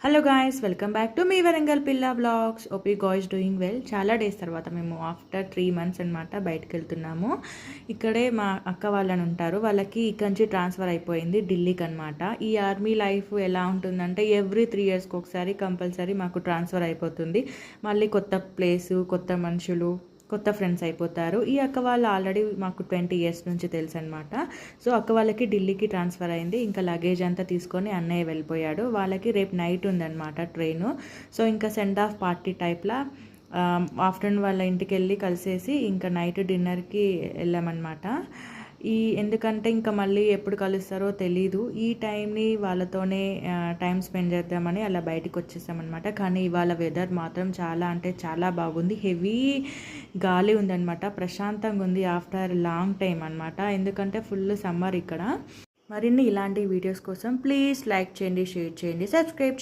Hello guys, welcome back to మీ వరంగల్ పిల్ల blogs. Hope guys doing well. చాలా days తర్వాత మేము ఆఫ్టర్ 3 months అనమాట బయటకు వెళ్తున్నాము. ఇక్కడే మా అక్క వాళ్ళని ఉంటారు, వాళ్ళకి ఇక్కడి నుంచి ట్రాన్స్ఫర్ అయిపోయింది ఢిల్లీకి అనమాట. ఈ ఆర్మీ లైఫ్ ఎలా ఉంటుందంటే ఎవ్రీ 3 yearsకి ఒకసారి కంపల్సరీ మాకు ట్రాన్స్ఫర్ అయిపోతుంది. మళ్ళీ కొత్త ప్లేసు, కొత్త మనుషులు, కొత్త ఫ్రెండ్స్ అయిపోతారు. ఈ అక్క వాళ్ళు ఆల్రెడీ మాకు 20 years నుంచి తెలుసు అనమాట. సో అక్క వాళ్ళకి ఢిల్లీకి ట్రాన్స్ఫర్ అయింది. ఇంకా లగేజ్ అంతా తీసుకొని అన్నయ్య వెళ్ళిపోయాడు. వాళ్ళకి రేపు నైట్ ఉందన్నమాట ట్రైను. సో ఇంకా సెండ్ ఆఫ్ పార్టీ టైప్లా ఆఫ్టర్నూన్ వాళ్ళ ఇంటికి వెళ్ళి కలిసేసి ఇంకా నైట్ డిన్నర్కి వెళ్ళామన్నమాట. ఎందుకంటే ఇంకా మళ్ళీ ఎప్పుడు కలుస్తారో తెలీదు, ఈ టైంని వాళ్ళతోనే టైం స్పెండ్ చేద్దామని అలా బయటికి వచ్చేసామన్నమాట. కానీ ఇవాళ వెదర్ మాత్రం చాలా అంటే చాలా బాగుంది. హెవీ గాలి ఉందన్నమాట, ప్రశాంతంగా ఉంది ఆఫ్టర్ లాంగ్ టైం అనమాట. ఎందుకంటే ఫుల్ సమ్మర్ ఇక్కడ. మరిన్ని ఇలాంటి వీడియోస్ కోసం ప్లీజ్ లైక్ చేయండి, షేర్ చేయండి, సబ్స్క్రైబ్ చేయండి.